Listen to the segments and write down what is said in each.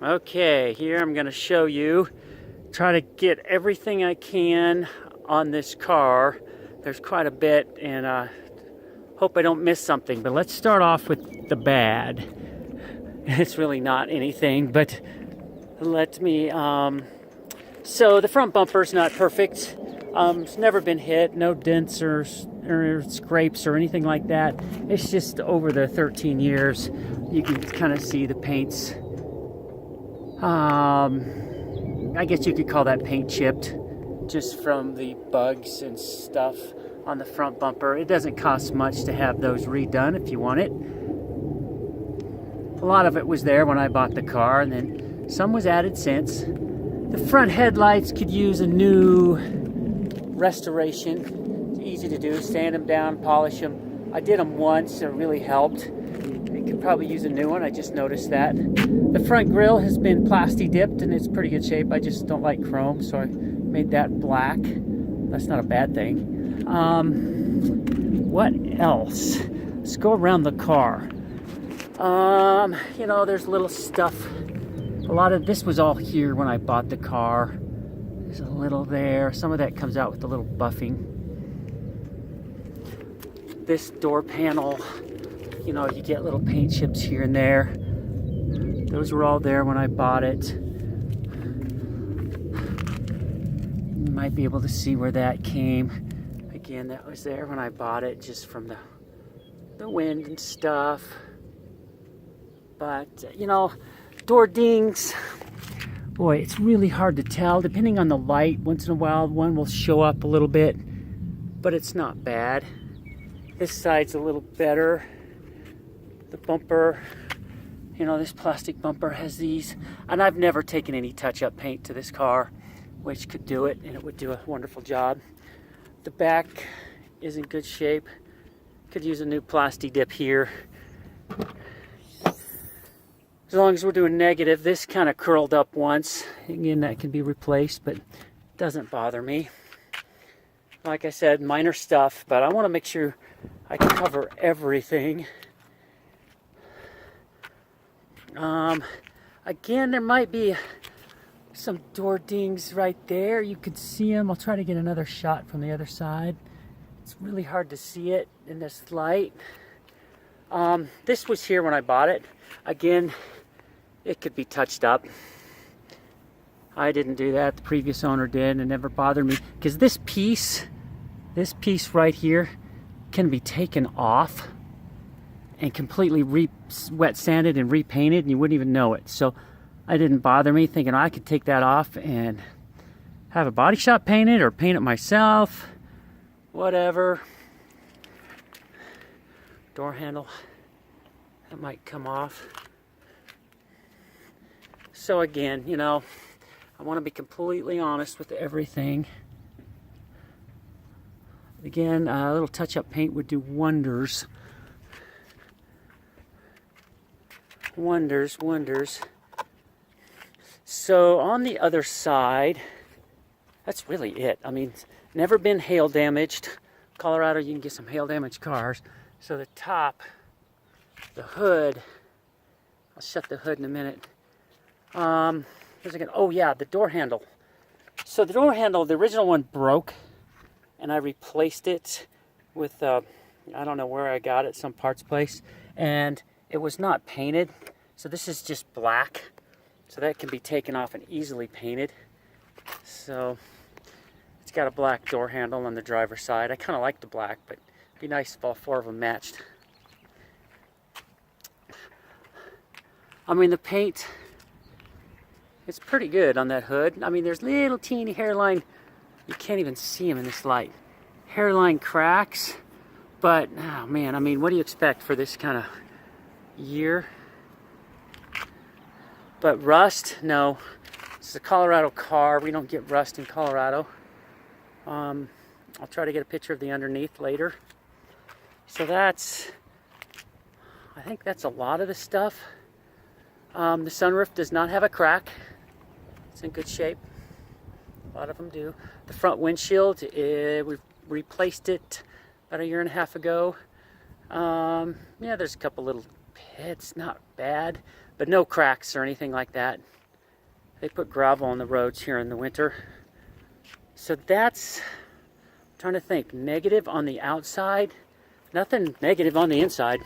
Okay, here I'm going to show you, try to get everything I can on this car. There's quite a bit, and hope I don't miss something, but let's start off with the bad. It's really not anything, but let me, so the front bumper's not perfect. It's never been hit, no dents or scrapes or anything like that. It's just over the 13 years, you can kind of see the paint's, I guess you could call that paint chipped, just from the bugs and stuff on the front bumper. It doesn't cost much to have those redone if you want it. A lot of it was there when I bought the car, and then some was added since. The front headlights could use a new restoration. It's easy to do, sand them down, polish them. I did them once, it really helped. It could probably use a new one, I just noticed that. The front grille has been plasti dipped and it's pretty good shape. I just don't like chrome, so I made that black. That's not a bad thing. What else? Let's go around the car. You know, there's little stuff. A lot of this was all here when I bought the car. There's a little there. Some of that comes out with a little buffing. This door panel, you know, you get little paint chips here and there. Those were all there when I bought it. You might be able to see where that came. Again, that was there when I bought it, just from the wind and stuff. But, you know, door dings, boy, it's really hard to tell. Depending on the light, once in a while one will show up a little bit, but it's not bad. This side's a little better. The bumper, you know, this plastic bumper has these, and I've never taken any touch-up paint to this car, which could do it, and it would do a wonderful job. The back is in good shape. Could use a new plasti dip here. As long as we're doing negative, this kind of curled up once. Again, that can be replaced, but it doesn't bother me. Like I said, minor stuff, but I want to make sure I can cover everything. Again, there might be some door dings right there. You could see them. I'll try to get another shot from the other side. It's really hard to see it in this light. This was here when I bought it. Again, it could be touched up. I didn't do that. The previous owner did, and it never bothered me, because this piece right here can be taken off and completely wet sanded and repainted, and you wouldn't even know it. So I didn't bother me, thinking I could take that off and have a body shop paint it or paint it myself, whatever. Door handle, that might come off. So again, you know, I want to be completely honest with everything. Again, a little touch-up paint would do wonders. Wonders, wonders. So on the other side, that's really it. I mean, it's never been hail damaged. Colorado, you can get some hail damaged cars. So the top, the hood, I'll shut the hood in a minute. Oh yeah, the door handle. So the door handle, the original one broke, and I replaced it with, I don't know where I got it, some parts place, and it was not painted. So this is just black, so that can be taken off and easily painted. So it's got a black door handle on the driver's side. I kind of like the black, but it'd be nice if all four of them matched. I mean, the paint, it's pretty good on that hood. I mean, there's little teeny hairline, you can't even see them in this light, hairline cracks, but oh man, I mean, what do you expect for this kind of year? But rust, no. It's a Colorado car. We don't get rust in Colorado. I'll try to get a picture of the underneath later. So that's, I think that's a lot of the stuff. The sunroof does not have a crack. It's in good shape. A lot of them do. The front windshield, we replaced it about 1.5 years ago. Yeah, there's a couple little pits, not bad. but no cracks or anything like that. They put gravel on the roads here in the winter. So that's, I'm trying to think, negative on the outside. Nothing negative on the inside.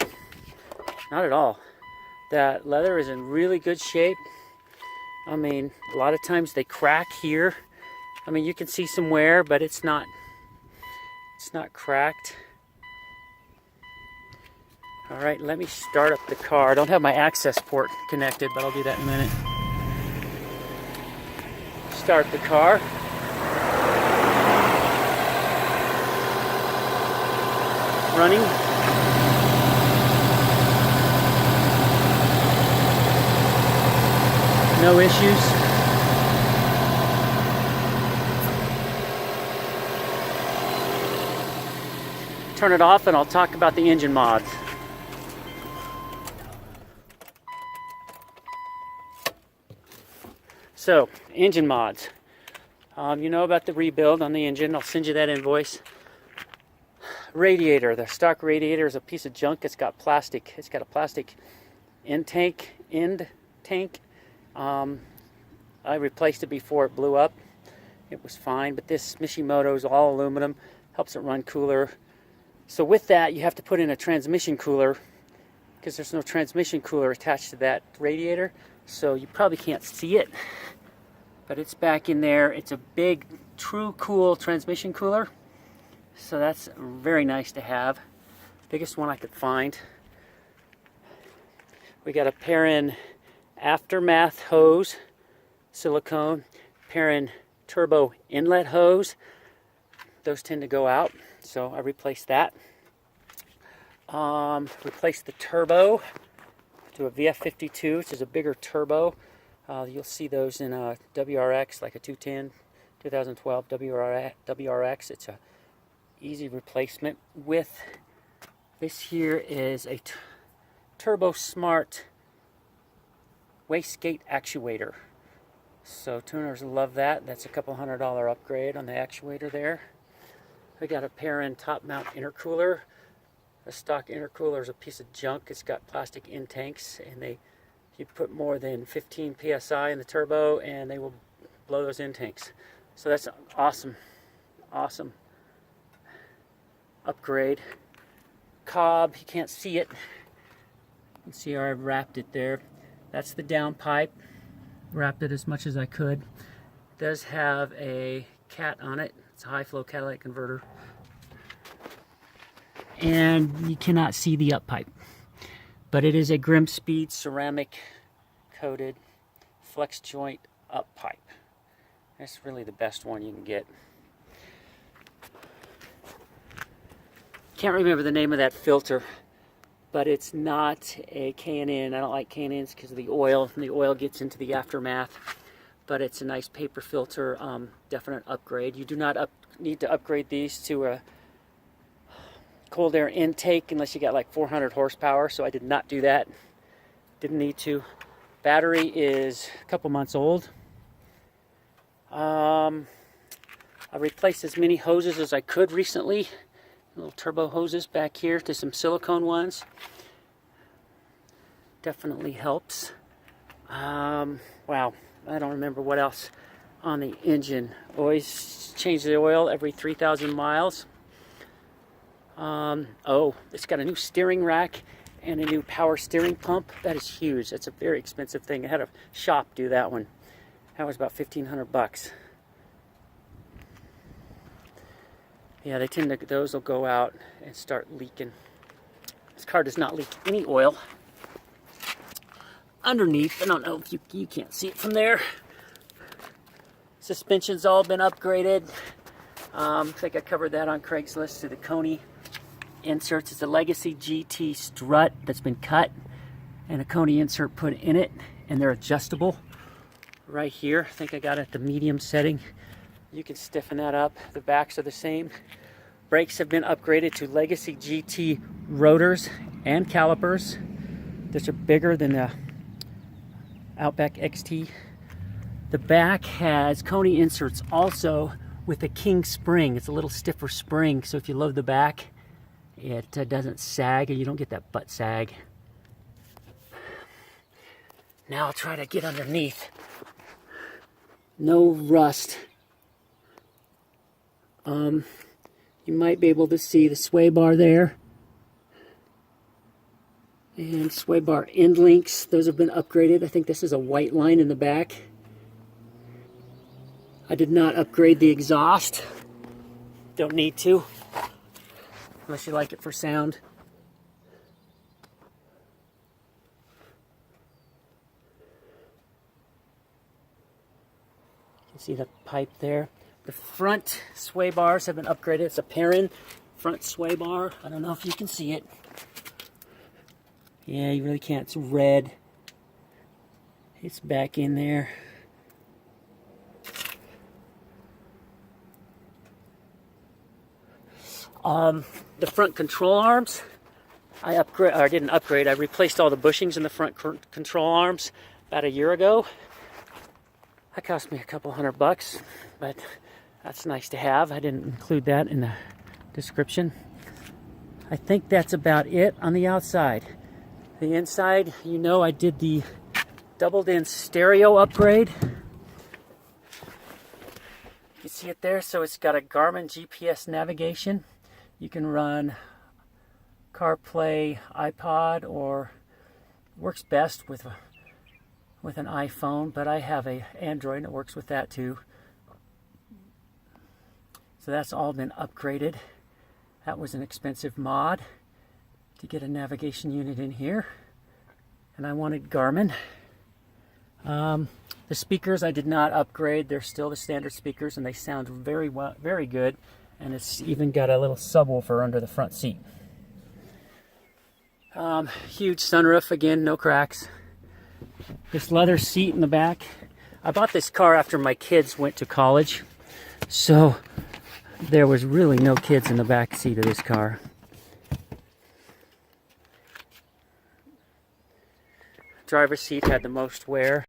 Not at all. That leather is in really good shape. I mean, a lot of times they crack here. I mean, you can see some wear, but it's not cracked. All right, let me start up the car. I don't have my access port connected, but I'll do that in a minute. Start the car. Running. No issues. Turn it off and I'll talk about the engine mods. So, engine mods. You know about the rebuild on the engine. I'll send you that invoice. Radiator. The stock radiator is a piece of junk. It's got plastic. It's got a plastic end tank. I replaced it before it blew up. It was fine, but this Mishimoto is all aluminum. Helps it run cooler. So with that, you have to put in a transmission cooler because there's no transmission cooler attached to that radiator. So you probably can't see it, but it's back in there. It's a big, true cool transmission cooler. So that's very nice to have. Biggest one I could find. We got a Perrin aftermath hose, silicone, Perrin turbo inlet hose. Those tend to go out, so I replaced that. Replaced the turbo to a VF52, which is a bigger turbo. You'll see those in a WRX, like a 210, 2012 WRX. It's a easy replacement. With this here is a Turbo Smart wastegate actuator. So tuners love that. That's a couple $100 upgrade on the actuator there. We got a Perrin top mount intercooler. The stock intercooler is a piece of junk. It's got plastic intakes, and you put more than 15 psi in the turbo and they will blow those intakes. So that's awesome upgrade. Cob, you can't see it. You can see how I've wrapped it there. That's the downpipe. Wrapped it as much as I could. It does have a cat on it. It's a high flow catalytic converter. And you cannot see the uppipe. But it is a Grimspeed ceramic coated flex joint uppipe. That's really the best one you can get. Can't remember the name of that filter, but it's not a K&N. I don't like K&Ns because of the oil, and the oil gets into the aftermath. But it's a nice paper filter, definite upgrade. You do not need to upgrade these to a cold air intake unless you got like 400 horsepower, so I did not do that. Didn't need to. Battery is a couple months old. I replaced as many hoses as I could recently. Little turbo hoses back here to some silicone ones. Definitely helps. Wow, I don't remember what else on the engine. Always change the oil every 3,000 miles. Oh, it's got a new steering rack and a new power steering pump. That is huge. That's a very expensive thing. I had a shop do that one. That was about 1,500 bucks. Yeah, they tend to, those will go out and start leaking. This car does not leak any oil. Underneath, I don't know if you can't see it from there. Suspension's all been upgraded. I think I covered that on Craigslist to the Coney inserts. It's a Legacy GT strut that's been cut and a Coney insert put in it, and they're adjustable right here. I think I got it at the medium setting. You can stiffen that up. The backs are the same. Brakes have been upgraded to Legacy GT rotors and calipers. These are bigger than the Outback XT. The back has Coney inserts also with a king spring. It's a little stiffer spring, so if you load the back, it doesn't sag, or you don't get that butt sag. Now I'll try to get underneath. No rust. You might be able to see the sway bar there. And sway bar end links, those have been upgraded. I think this is a white line in the back. I did not upgrade the exhaust. Don't need to, unless you like it for sound. You can see the pipe there. The front sway bars have been upgraded. It's a Perrin front sway bar. I don't know if you can see it. Yeah, you really can't. It's red. It's back in there. The front control arms, I didn't upgrade. I replaced all the bushings in the front control arms about a year ago. That cost me a couple $100, but that's nice to have. I didn't include that in the description. I think that's about it on the outside. The inside, you know, I did the doubled-in stereo upgrade. You see it there? So it's got a Garmin GPS navigation. You can run CarPlay, iPod, or works best with an iPhone, but I have a Android and it works with that too. So that's all been upgraded. That was an expensive mod to get a navigation unit in here, and I wanted Garmin. The speakers I did not upgrade. They're still the standard speakers and they sound very well, very good. And it's even got a little subwoofer under the front seat. Huge sunroof, again, no cracks. This leather seat in the back. I bought this car after my kids went to college, so there was really no kids in the back seat of this car. Driver's seat had the most wear.